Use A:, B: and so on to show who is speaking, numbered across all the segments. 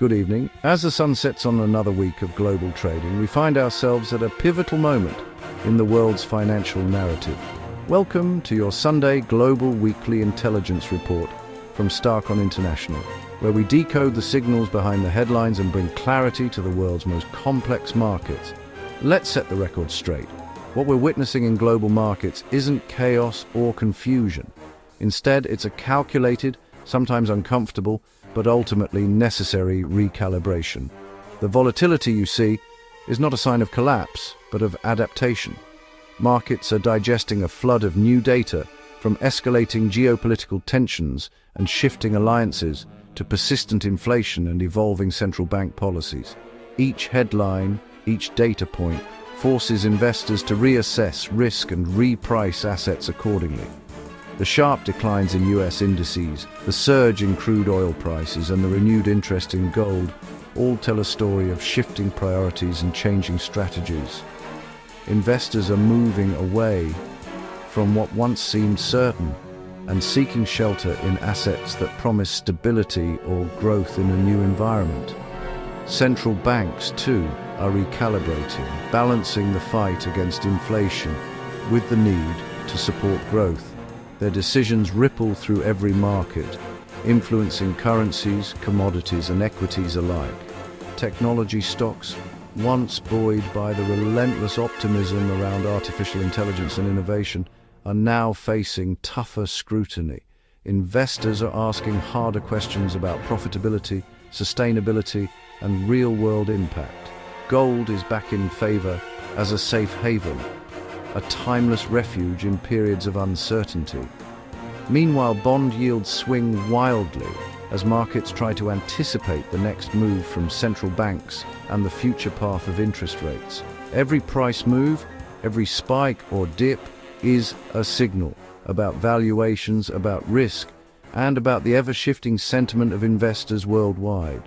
A: Good evening. As the sun sets on another week of global trading, we find ourselves at a pivotal moment in the world's financial narrative. Welcome to your Sunday Global Weekly Intelligence Report from Starcon International, where we decode the signals behind the headlines and bring clarity to the world's most complex markets. Let's set the record straight. What we're witnessing in global markets isn't chaos or confusion. Instead, it's a calculated, sometimes uncomfortable, but ultimately necessary recalibration. The volatility you see is not a sign of collapse, but of adaptation. Markets are digesting a flood of new data, from escalating geopolitical tensions and shifting alliances to persistent inflation and evolving central bank policies. Each headline, each data point, forces investors to reassess risk and reprice assets accordingly. The sharp declines in US indices, the surge in crude oil prices, and the renewed interest in gold all tell a story of shifting priorities and changing strategies. Investors are moving away from what once seemed certain and seeking shelter in assets that promise stability or growth in a new environment. Central banks, too, are recalibrating, balancing the fight against inflation with the need to support growth. Their decisions ripple through every market, influencing currencies, commodities, and equities alike. Technology stocks, once buoyed by the relentless optimism around artificial intelligence and innovation, are now facing tougher scrutiny. Investors are asking harder questions about profitability, sustainability, and real-world impact. Gold is back in favor as a safe haven, a timeless refuge in periods of uncertainty. Meanwhile, bond yields swing wildly as markets try to anticipate the next move from central banks and the future path of interest rates. Every price move, every spike or dip is a signal about valuations, about risk, and about the ever-shifting sentiment of investors worldwide.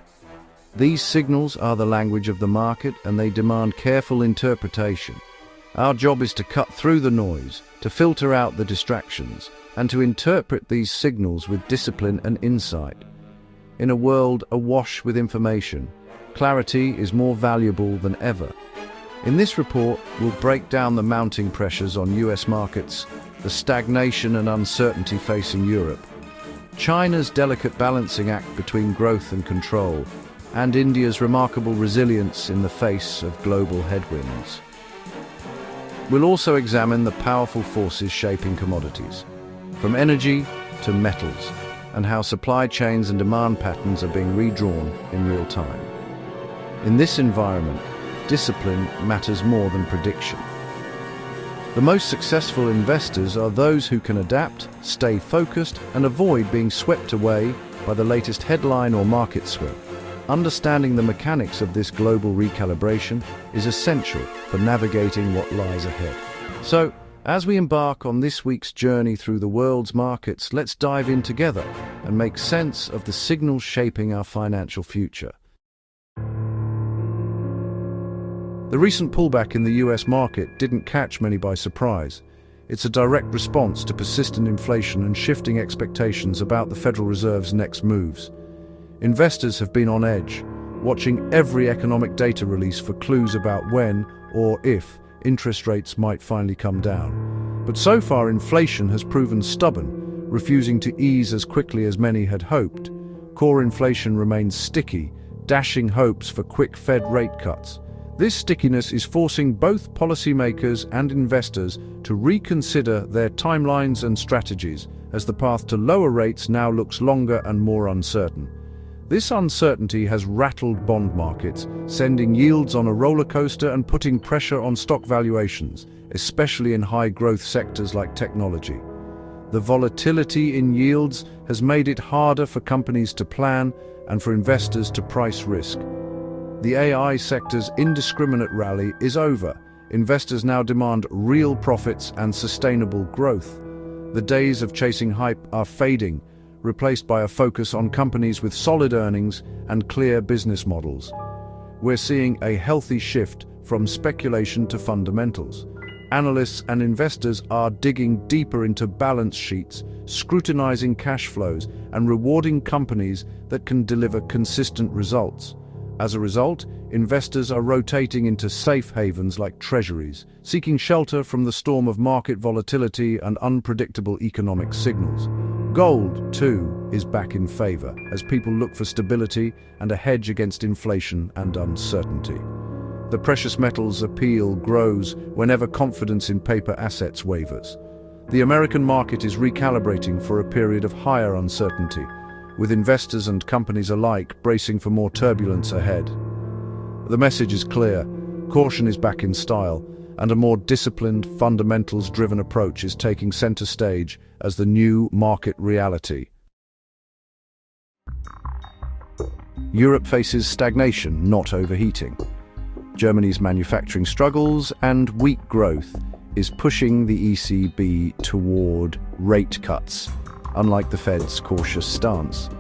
A: These signals are the language of the market, and they demand careful interpretation. Our job is to cut through the noise, to filter out the distractions, and to interpret these signals with discipline and insight. In a world awash with information, clarity is more valuable than ever. In this report, we'll break down the mounting pressures on US markets, the stagnation and uncertainty facing Europe, China's delicate balancing act between growth and control, and India's remarkable resilience in the face of global headwinds. We'll also examine the powerful forces shaping commodities, from energy to metals, and how supply chains and demand patterns are being redrawn in real time. In this environment, discipline matters more than prediction. The most successful investors are those who can adapt, stay focused, and avoid being swept away by the latest headline or market swing. Understanding the mechanics of this global recalibration is essential for navigating what lies ahead. So, as we embark on this week's journey through the world's markets, let's dive in together and make sense of the signals shaping our financial future. The recent pullback in the US market didn't catch many by surprise. It's a direct response to persistent inflation and shifting expectations about the Federal Reserve's next moves. Investors have been on edge, watching every economic data release for clues about when, or if, interest rates might finally come down. But so far, inflation has proven stubborn, refusing to ease as quickly as many had hoped. Core inflation remains sticky, dashing hopes for quick Fed rate cuts. This stickiness is forcing both policymakers and investors to reconsider their timelines and strategies, as the path to lower rates now looks longer and more uncertain. This uncertainty has rattled bond markets, sending yields on a roller coaster and putting pressure on stock valuations, especially in high-growth sectors like technology. The volatility in yields has made it harder for companies to plan and for investors to price risk. The AI sector's indiscriminate rally is over. Investors now demand real profits and sustainable growth. The days of chasing hype are fading, replaced by a focus on companies with solid earnings and clear business models. We're seeing a healthy shift from speculation to fundamentals. Analysts and investors are digging deeper into balance sheets, scrutinizing cash flows, and rewarding companies that can deliver consistent results. As a result, investors are rotating into safe havens like treasuries, seeking shelter from the storm of market volatility and unpredictable economic signals. Gold, too, is back in favor as people look for stability and a hedge against inflation and uncertainty. The precious metals appeal grows whenever confidence in paper assets wavers. The American market is recalibrating for a period of higher uncertainty, with investors and companies alike bracing for more turbulence ahead. The message is clear: caution is back in style, and a more disciplined, fundamentals-driven approach is taking center stage as the new market reality. Europe faces stagnation, not overheating. Germany's manufacturing struggles and weak growth is pushing the ECB toward rate cuts, unlike the Fed's cautious stance.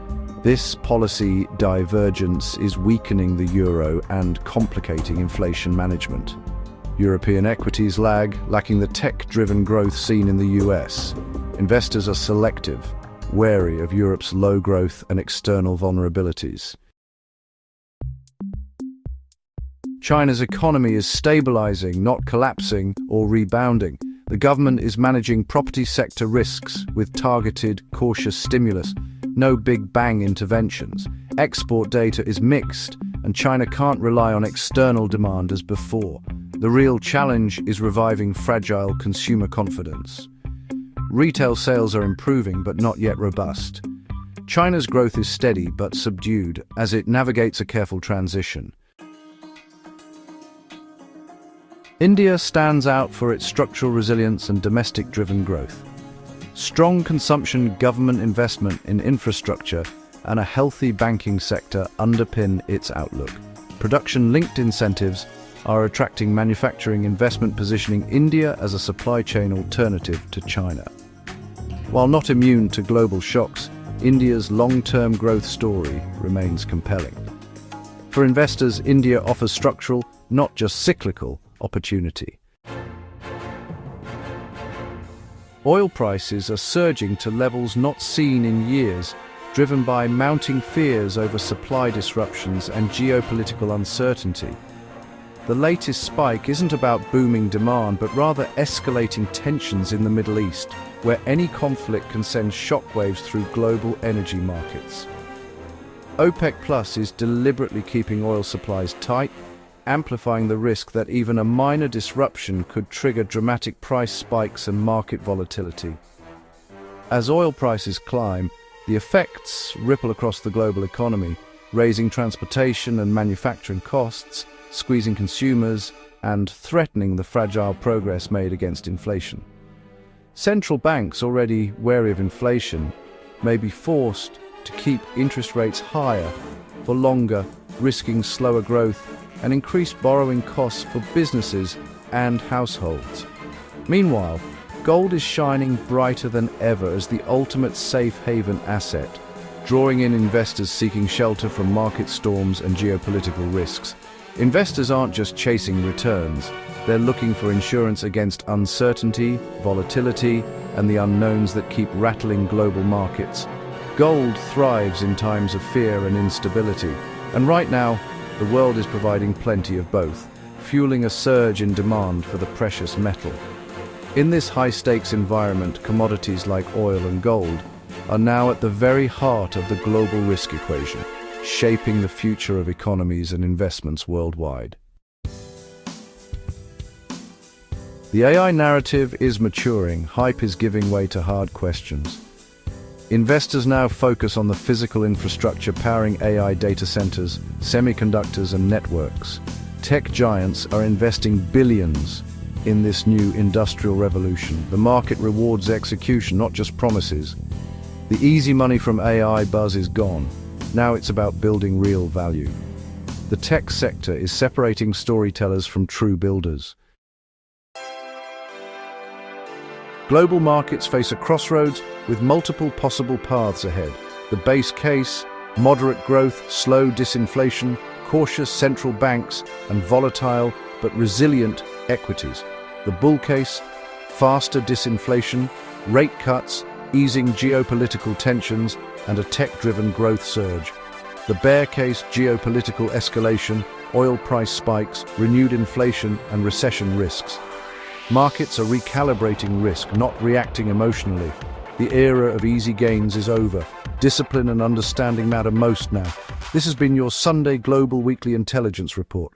A: This policy divergence is weakening the euro and complicating inflation management. European equities lag, lacking the tech-driven growth seen in the US. Investors are selective, wary of Europe's low growth and external vulnerabilities. China's economy is stabilizing, not collapsing or rebounding. The government is managing property sector risks with targeted, cautious stimulus, no big bang interventions. Export data is mixed, and China can't rely on external demand as before. The real challenge is reviving fragile consumer confidence. Retail sales are improving but not yet robust. China's growth is steady but subdued as it navigates a careful transition. India stands out for its structural resilience and domestic-driven growth. Strong consumption, government investment in infrastructure, and a healthy banking sector underpin its outlook. Production-linked incentives are attracting manufacturing investment, positioning India as a supply chain alternative to China. While not immune to global shocks, India's long-term growth story remains compelling. For investors, India offers structural, not just cyclical, opportunity. Oil prices are surging to levels not seen in years, driven by mounting fears over supply disruptions and geopolitical uncertainty. The latest spike isn't about booming demand, but rather escalating tensions in the Middle East, where any conflict can send shockwaves through global energy markets. OPEC Plus is deliberately keeping oil supplies tight, amplifying the risk that even a minor disruption could trigger dramatic price spikes and market volatility. As oil prices climb, the effects ripple across the global economy, raising transportation and manufacturing costs, squeezing consumers, and threatening the fragile progress made against inflation. Central banks, already wary of inflation, may be forced to keep interest rates higher for longer, risking slower growth and increased borrowing costs for businesses and households. Meanwhile, gold is shining brighter than ever as the ultimate safe haven asset, drawing in investors seeking shelter from market storms and geopolitical risks. Investors aren't just chasing returns, they're looking for insurance against uncertainty, volatility, and the unknowns that keep rattling global markets. Gold thrives in times of fear and instability, and right now, the world is providing plenty of both, fueling a surge in demand for the precious metal. In this high-stakes environment, commodities like oil and gold are now at the very heart of the global risk equation, shaping the future of economies and investments worldwide. The AI narrative is maturing, hype is giving way to hard questions. Investors now focus on the physical infrastructure powering AI data centers, semiconductors, and networks. Tech giants are investing billions in this new industrial revolution. The market rewards execution, not just promises. The easy money from AI buzz is gone. Now it's about building real value. The tech sector is separating storytellers from true builders. Global markets face a crossroads with multiple possible paths ahead. The base case, moderate growth, slow disinflation, cautious central banks, and volatile but resilient equities. The bull case, faster disinflation, rate cuts, easing geopolitical tensions, and a tech-driven growth surge. The bear case, geopolitical escalation, oil price spikes, renewed inflation, and recession risks. Markets are recalibrating risk, not reacting emotionally. The era of easy gains is over. Discipline and understanding matter most now. This has been your Sunday Global Weekly Intelligence Report.